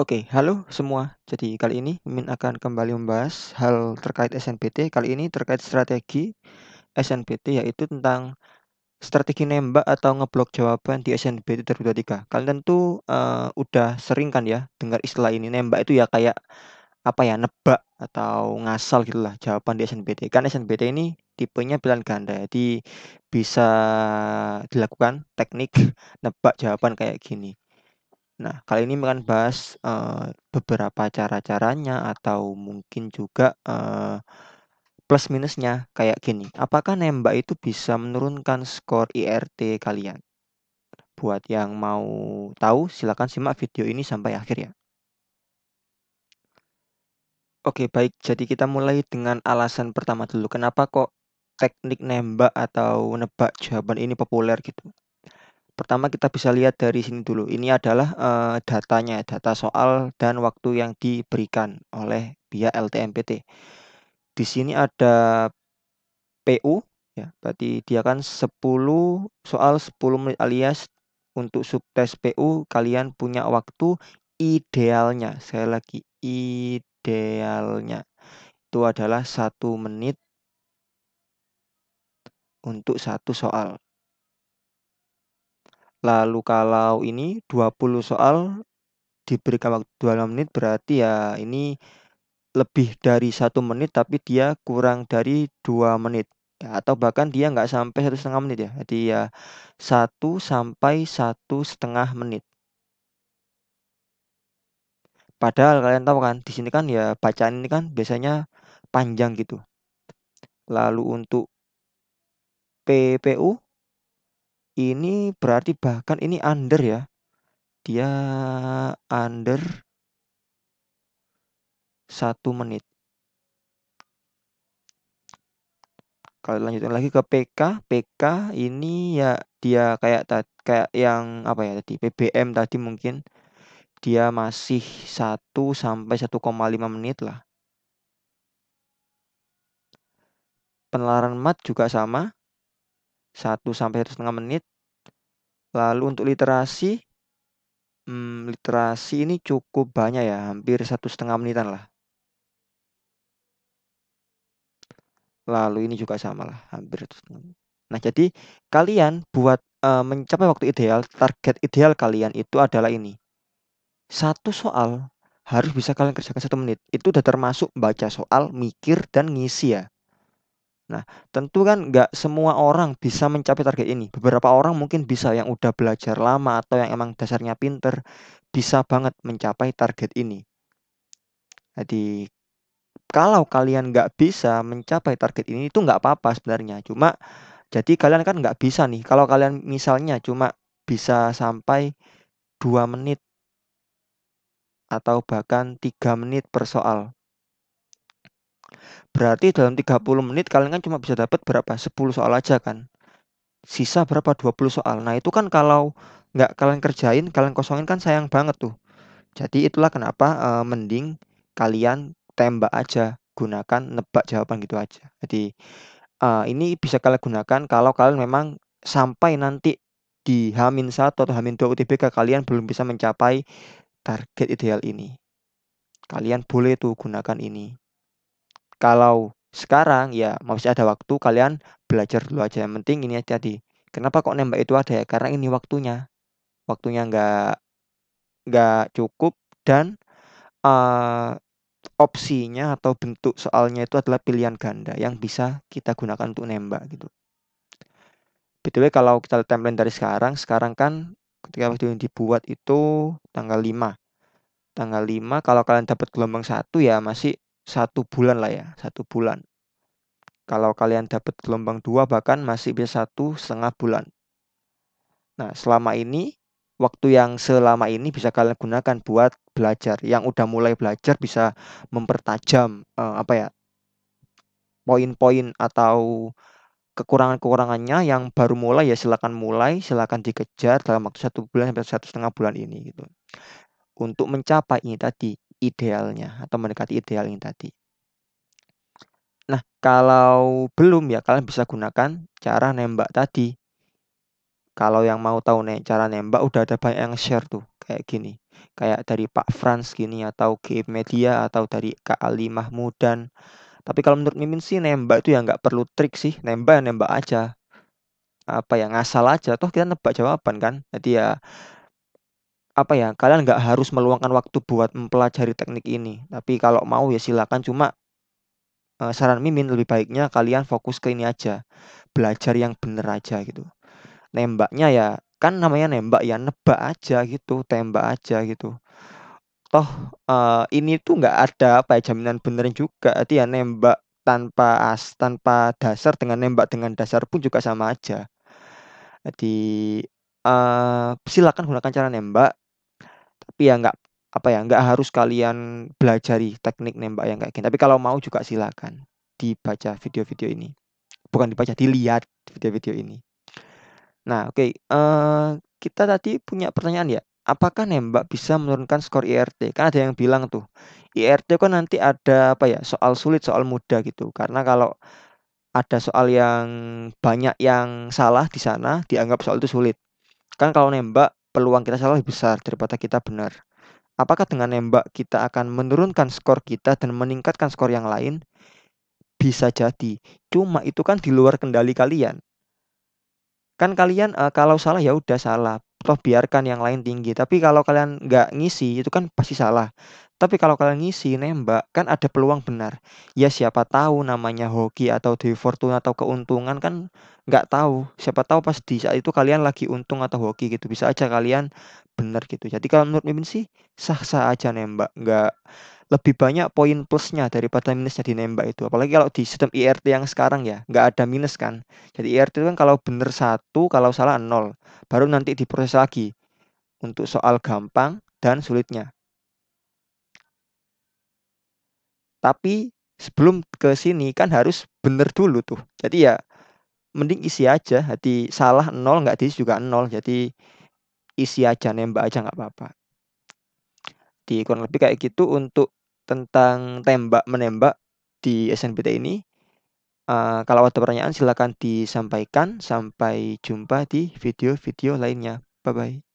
Oke, halo semua. Jadi kali ini Mimin akan kembali membahas hal terkait SNPT. Kali ini terkait strategi SNPT, yaitu tentang strategi nembak atau ngeblok jawaban di SNPT 2023. Kalian tentu udah sering kan ya dengar istilah ini. Nembak itu ya kayak apa ya, nebak atau ngasal gitulah jawaban di SNPT. Kan SNPT ini tipenya pilihan ganda, jadi bisa dilakukan teknik nebak jawaban kayak gini. Nah, kali ini akan bahas, beberapa cara-caranya atau mungkin juga, plus minusnya kayak gini. Apakah nembak itu bisa menurunkan skor IRT kalian? Buat yang mau tahu silakan simak video ini sampai akhir ya. Oke baik, jadi kita mulai dengan alasan pertama dulu. Kenapa kok teknik nembak atau nebak jawaban ini populer gitu? Pertama kita bisa lihat dari sini dulu. Ini adalah, datanya, data soal dan waktu yang diberikan oleh pihak LTMPT. Di sini ada PU, ya, berarti dia kan 10 soal 10 menit, alias untuk subtes PU kalian punya waktu idealnya, sekali lagi idealnya, itu adalah 1 menit untuk satu soal. Lalu kalau ini 20 soal diberikan waktu 25 menit, berarti ya ini lebih dari 1 menit, tapi dia kurang dari 2 menit. Ya, atau bahkan dia nggak sampai 1,5 menit ya. Jadi ya 1 sampai 1,5 menit. Padahal kalian tahu kan, di sini kan ya bacaan ini kan biasanya panjang gitu. Lalu untuk PPU ini berarti bahkan ini under ya. Dia under 1 menit. Kalau lanjutin lagi ke PK ini ya dia kayak yang apa ya tadi, PBM tadi mungkin dia masih 1 sampai 1,5 menit lah. Penalaran mat juga sama, 1 sampai 1,5 menit. Lalu untuk literasi, literasi ini cukup banyak ya, hampir 1,5 menitan lah. Lalu ini juga sama lah, hampir 1,5 menit. Nah, jadi kalian buat, mencapai waktu ideal, target ideal kalian itu adalah ini. Satu soal harus bisa kalian kerjakan 1 menit. Itu udah termasuk baca soal, mikir, dan ngisi ya. Nah, tentu kan nggak semua orang bisa mencapai target ini. Beberapa orang mungkin bisa yang udah belajar lama atau yang emang dasarnya pinter, bisa banget mencapai target ini. Jadi, kalau kalian nggak bisa mencapai target ini itu nggak apa-apa sebenarnya. Cuma jadi kalian kan nggak bisa nih. Kalau kalian misalnya cuma bisa sampai 2 menit atau bahkan 3 menit per soal. Berarti dalam 30 menit kalian kan cuma bisa dapat berapa? 10 soal aja kan. Sisa berapa? 20 soal. Nah, itu kan kalau nggak kalian kerjain, kalian kosongin kan sayang banget tuh. Jadi itulah kenapa, mending kalian tembak aja, gunakan nebak jawaban gitu aja. Jadi, ini bisa kalian gunakan kalau kalian memang sampai nanti di H-1 atau H-2 UTBK kalian belum bisa mencapai target ideal ini. Kalian boleh tuh gunakan ini. Kalau sekarang ya masih ada waktu, kalian belajar dulu aja. Yang penting ini aja tadi. Kenapa kok nembak itu ada ya? Karena ini waktunya. Waktunya nggak cukup dan, eee, opsinya atau bentuk soalnya itu adalah pilihan ganda yang bisa kita gunakan untuk nembak gitu. BTW kalau kita lihat timeline dari sekarang kan ketika video ini dibuat itu tanggal 5. Tanggal 5 kalau kalian dapat gelombang 1 ya masih 1 bulan lah ya, 1 bulan. Kalau kalian dapat gelombang 2 bahkan masih bisa 1,5 bulan. Nah, waktu yang selama ini bisa kalian gunakan buat belajar. Yang udah mulai belajar bisa mempertajam, apa ya, poin-poin atau kekurangan-kekurangannya. Yang baru mulai ya silakan dikejar dalam waktu 1 bulan sampai 1,5 bulan ini gitu. Untuk mencapai ini tadi, idealnya atau mendekati ideal ini tadi. Nah, kalau belum ya kalian bisa gunakan cara nembak tadi. Kalau yang mau tahu nih cara nembak udah ada banyak yang share tuh. kayak gini, kayak dari Pak Frans gini atau GM Media atau dari Kak Ali Mahmudan. Tapi kalau menurut Mimin sih nembak itu ya nggak perlu trik sih, nembak ya nembak aja. Apa ya, ngasal aja, toh kita nebak jawaban kan. Jadi ya apa ya, kalian nggak harus meluangkan waktu buat mempelajari teknik ini. Tapi kalau mau ya silakan. Cuma saran Mimin lebih baiknya kalian fokus ke ini aja, belajar yang bener aja gitu. Nembaknya ya kan namanya nembak ya, nebak aja gitu, tembak aja gitu. Toh ini tuh nggak ada apa ya, jaminan benerin juga. Jadi ya nembak tanpa dasar dengan nembak dengan dasar pun juga sama aja. Jadi silakan gunakan cara nembak, tapi ya nggak apa ya, nggak harus kalian belajari teknik nembak yang kayak gini. Tapi kalau mau juga silakan dibaca video-video ini. Bukan dibaca, dilihat video-video ini. Nah, oke, kita tadi punya pertanyaan ya, apakah nembak bisa menurunkan skor IRT? Kan ada yang bilang tuh, IRT kan nanti ada apa ya, soal sulit, soal mudah gitu. Karena kalau ada soal yang banyak yang salah di sana, dianggap soal itu sulit. Kan kalau nembak, peluang kita salah lebih besar daripada kita benar. Apakah dengan nembak kita akan menurunkan skor kita dan meningkatkan skor yang lain? Bisa jadi. Cuma itu kan di luar kendali kalian. Kan kalian kalau salah ya udah salah, toh biarkan yang lain tinggi. Tapi kalau kalian nggak ngisi itu kan pasti salah. Tapi kalau kalian ngisi nembak kan ada peluang benar. Ya siapa tahu namanya hoki atau Dewi Fortuna atau keuntungan kan nggak tahu. Siapa tahu pas di saat itu kalian lagi untung atau hoki gitu. Bisa aja kalian benar gitu. Jadi kalau menurut Mimin sih sah-sah aja nembak. Nggak lebih banyak poin plusnya daripada minusnya di nembak itu. Apalagi kalau di sistem IRT yang sekarang ya nggak ada minus kan. Jadi IRT itu kan kalau bener satu, kalau salah nol. Baru nanti diproses lagi untuk soal gampang dan sulitnya. Tapi sebelum ke sini kan harus bener dulu tuh. Jadi ya mending isi aja. Jadi salah nol, nggak diisi juga nol. Jadi isi aja, nembak aja nggak apa-apa. Di kurang lebih kayak gitu untuk tentang tembak menembak di SNBT ini. Kalau ada pertanyaan silakan disampaikan. Sampai jumpa di video-video lainnya. Bye bye.